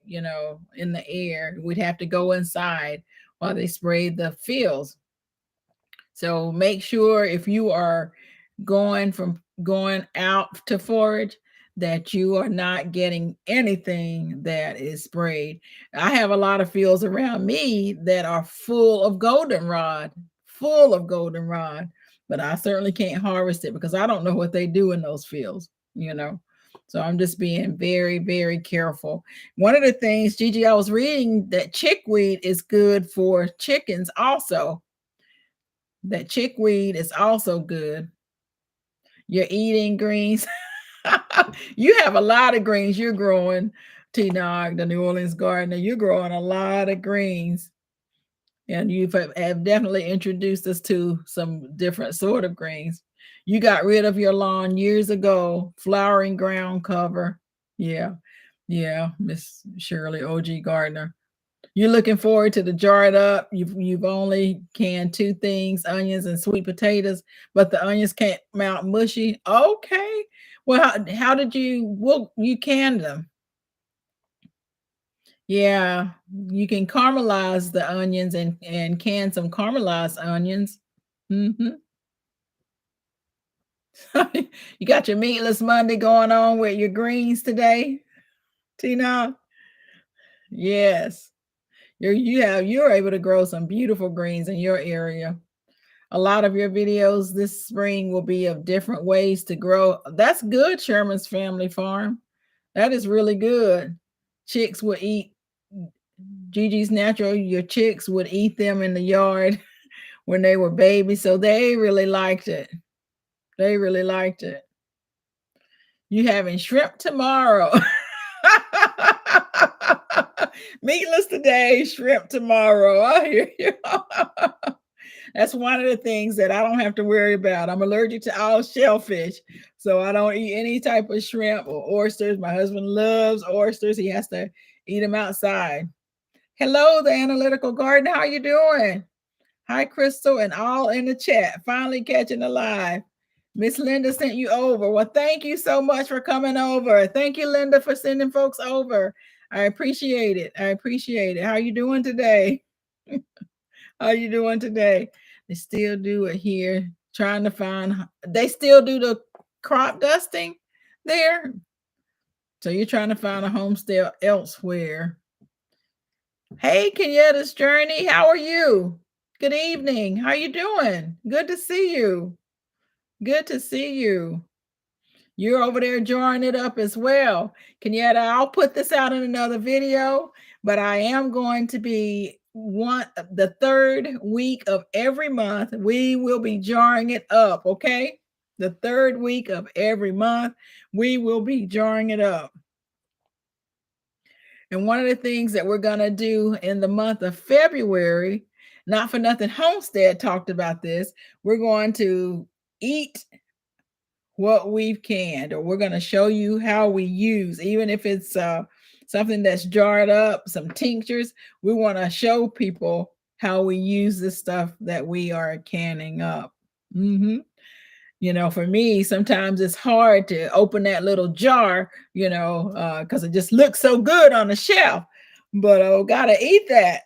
in the air. We'd have to go inside while they sprayed the fields. So make sure if you are going out to forage that you are not getting anything that is sprayed. I have a lot of fields around me that are full of goldenrod, but I certainly can't harvest it because I don't know what they do in those fields, you know. So I'm just being very, very careful. One of the things, Gigi, I was reading that chickweed is good for chickens also. That chickweed is also good. You're eating greens. You have a lot of greens you're growing, T-Nog, the New Orleans gardener. You're growing a lot of greens. And you have definitely introduced us to some different sort of greens. You got rid of your lawn years ago, flowering ground cover. Yeah, yeah, Miss Shirley, OG Gardner. You're looking forward to the jarred up. You've only canned two things, onions and sweet potatoes, but the onions came out mushy. Okay. Well, how did you canned them? Yeah, you can caramelize the onions and can some caramelized onions. Hmm. You got your meatless Monday going on with your greens today, Tina? Yes. You're able to grow some beautiful greens in your area. A lot of your videos this spring will be of different ways to grow. That's good, Sherman's Family Farm. That is really good. Chicks would eat Gigi's Natural. Your chicks would eat them in the yard when they were babies. So they really liked it. They really liked it. You having shrimp tomorrow. Meatless today, shrimp tomorrow. I hear you. That's one of the things that I don't have to worry about. I'm allergic to all shellfish, so I don't eat any type of shrimp or oysters. My husband loves oysters. He has to eat them outside. Hello, the analytical garden. How you doing? Hi, Crystal, and all in the chat. Finally catching the live. Miss Linda sent you over. Well, thank you so much for coming over. Thank you, Linda, for sending folks over. I appreciate it. I appreciate it. How you doing today? How you doing today? They still do it here. Trying to find. They still do the crop dusting there. So you're trying to find a homestead elsewhere. Hey, Kenyatta's Journey. How are you? Good evening. How you doing? Good to see you. Good to see you. You're over there drawing it up as well. Kenyatta, I'll put this out in another video, but I am going to be the third week of every month. We will be jarring it up, okay? The third week of every month, we will be jarring it up. And one of the things that we're going to do in the month of February, not for nothing, Homestead talked about this. We're going to eat what we've canned, or we're going to show you how we use, even if it's something that's jarred up, some tinctures. We want to show people how we use the stuff that we are canning up. You know, for me, sometimes it's hard to open that little jar, you know, because it just looks so good on the shelf. But oh, gotta eat that.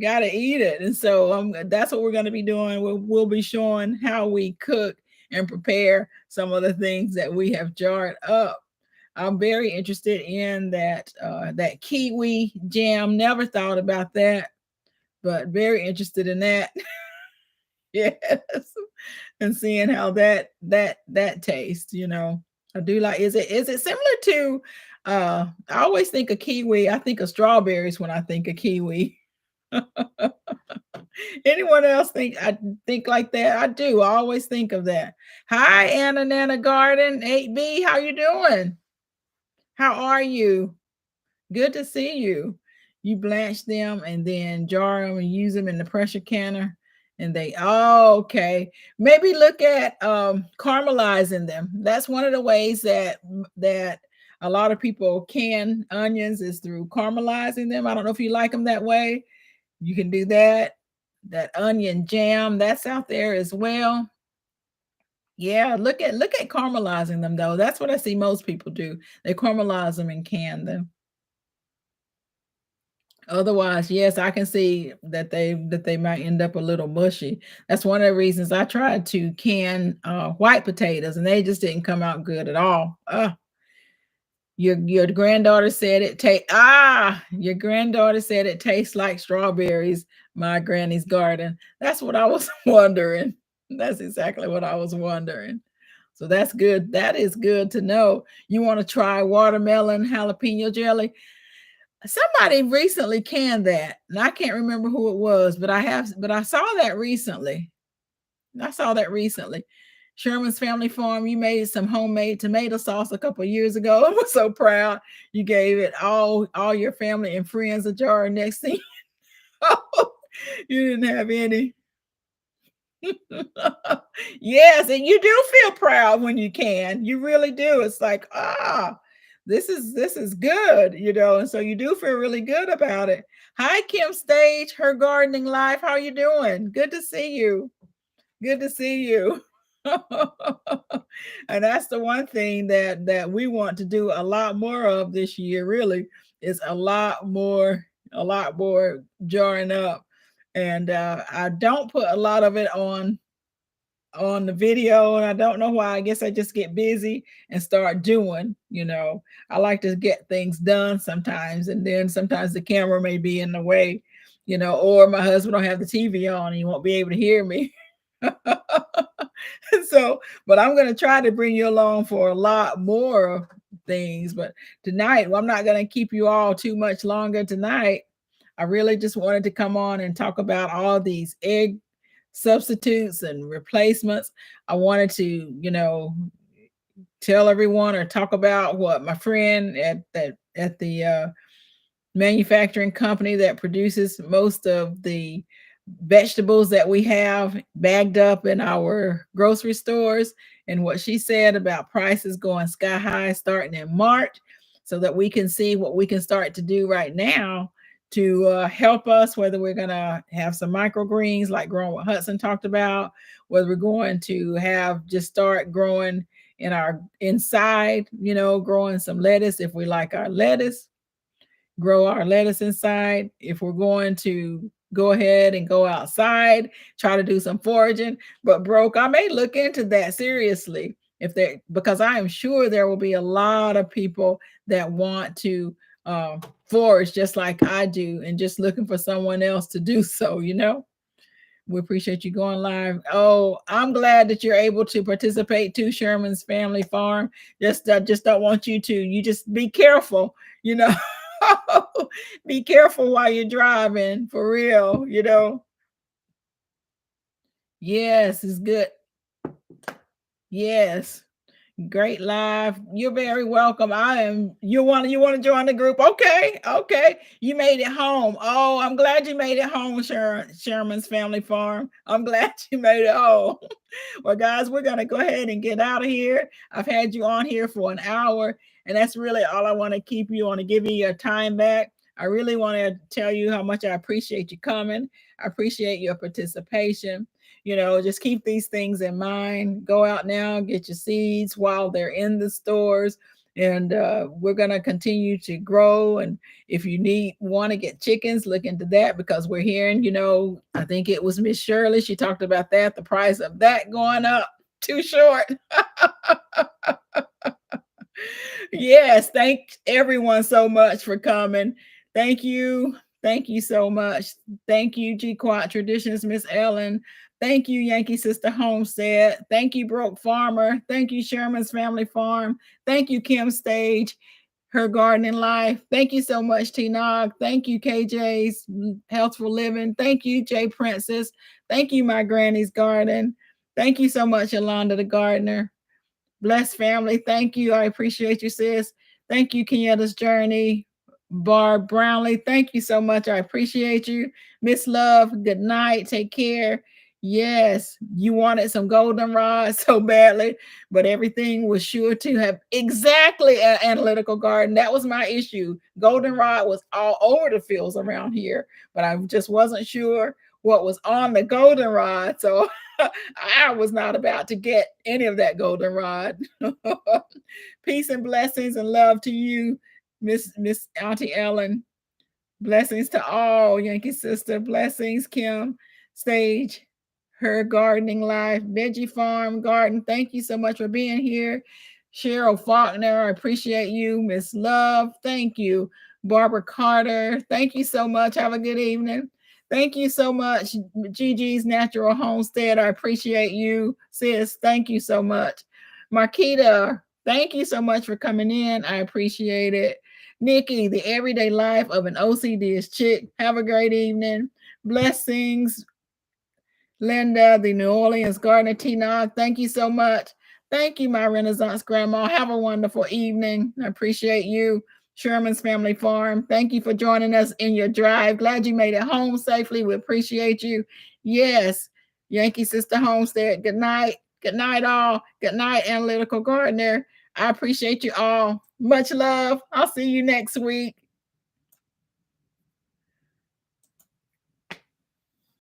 Gotta eat it. And so that's what we're going to be doing. We'll be showing how we cook and prepare some of the things that we have jarred up. I'm very interested in that kiwi jam. Never thought about that, but very interested in that. Yes. And seeing how that tastes, you know. I do like, is it similar to I always think of kiwi, I think of strawberries when I think of kiwi. Anyone else think like that? I do. I always think of that. Hi, Anna Nana Garden 8B. How you doing? How are you? Good to see you. You blanch them and then jar them and use them in the pressure canner. And okay. Maybe look at caramelizing them. That's one of the ways that a lot of people can onions is through caramelizing them. I don't know if you like them that way. You can do that. That onion jam, that's out there as well. Yeah, look at caramelizing them though. That's what I see most people do. They caramelize them and can them. Otherwise, yes, I can see that they might end up a little mushy. That's one of the reasons I tried to can white potatoes and they just didn't come out good at all. Your granddaughter said your granddaughter said it tastes like strawberries, my granny's garden. That's what I was wondering. That's exactly what I was wondering. So that's good. That is good to know. You want to try watermelon jalapeno jelly? Somebody recently canned that, and I can't remember who it was, but I saw that recently. Sherman's Family Farm, you made some homemade tomato sauce a couple of years ago. I was so proud. You gave it all your family and friends a jar. Next thing you didn't have any. Yes, and you do feel proud when you can. You really do. It's like, this is good, you know, and so you do feel really good about it. Hi, Kim Stage, her gardening life. How you doing? Good to see you. Good to see you. And that's the one thing that we want to do a lot more of this year, really, is a lot more jarring up. And I don't put a lot of it on the video, and I don't know why. I guess I just get busy and start doing, you know. I like to get things done sometimes, and then sometimes the camera may be in the way, you know, or my husband will have the TV on and he won't be able to hear me. So, but I'm going to try to bring you along for a lot more things. But tonight, well, I'm not going to keep you all too much longer tonight. I really just wanted to come on and talk about all these egg substitutes and replacements. I wanted to, you know, tell everyone or talk about what my friend at the manufacturing company that produces most of the vegetables that we have bagged up in our grocery stores, and what she said about prices going sky high starting in March, so that we can see what we can start to do right now to help us, whether we're going to have some microgreens like growing what Hudson talked about, whether we're going to have just start growing in our inside, growing some lettuce if we like our lettuce, grow our lettuce inside. If we're going to go ahead and go outside, try to do some foraging. But broke, I may look into that seriously if they because I am sure there will be a lot of people that want to forage just like I do and just looking for someone else to do so. We appreciate you going live. Oh, I'm glad that you're able to participate too, Sherman's Family Farm. Just don't want you to. You just be careful, you know. Be careful while you're driving, for real. Yes, it's good. Yes. Great live. You're very welcome. You want to join the group? Okay. Okay. You made it home. Oh, I'm glad you made it home, Sherman's Family Farm. I'm glad you made it home. Well, guys, we're going to go ahead and get out of here. I've had you on here for an hour, and that's really all I want to keep you on to give you your time back. I really want to tell you how much I appreciate you coming. I appreciate your participation. Just keep these things in mind. Go out now, get your seeds while they're in the stores. And we're going to continue to grow. And if you want to get chickens, look into that, because we're hearing, I think it was Miss Shirley. She talked about that, the price of that going up too short. Yes, thank everyone so much for coming. Thank you. Thank you so much. Thank you, G Quad Traditions, Miss Ellen. Thank you, Yankee Sister Homestead. Thank you, Broke Farmer. Thank you, Sherman's Family Farm. Thank you, Kim Stage, Her Gardening Life. Thank you so much, T Nog. Thank you, KJ's Healthful Living. Thank you, J Princess. Thank you, My Granny's Garden. Thank you so much, Yolanda the Gardener. Blessed family. Thank you. I appreciate you, sis. Thank you, Kenyatta's Journey. Barb Brownlee, thank you so much. I appreciate you. Miss Love, good night. Take care. Yes, you wanted some goldenrod so badly, but everything was sure to have exactly an analytical garden. That was my issue. Goldenrod was all over the fields around here, but I just wasn't sure what was on the goldenrod. So I was not about to get any of that goldenrod. Peace and blessings and love to you, Miss Auntie Ellen. Blessings to all, Yankee Sister. Blessings, Kim Stage, Her Gardening Life, Veggie Farm Garden. Thank you so much for being here. Cheryl Faulkner, I appreciate you. Miss Love, thank you. Barbara Carter, thank you so much. Have a good evening. Thank you so much, Gigi's Natural Homestead. I appreciate you, sis. Thank you so much. Marquita, thank you so much for coming in. I appreciate it. Nikki, the everyday life of an OCD chick. Have a great evening. Blessings. Linda, the New Orleans Gardener, Tina, thank you so much. Thank you, my Renaissance Grandma. Have a wonderful evening. I appreciate you. Sherman's Family Farm, thank you for joining us in your drive. Glad you made it home safely. We appreciate you. Yes, Yankee Sister Homestead, good night. Good night, all. Good night, Analytical Gardener. I appreciate you all. Much love. I'll see you next week.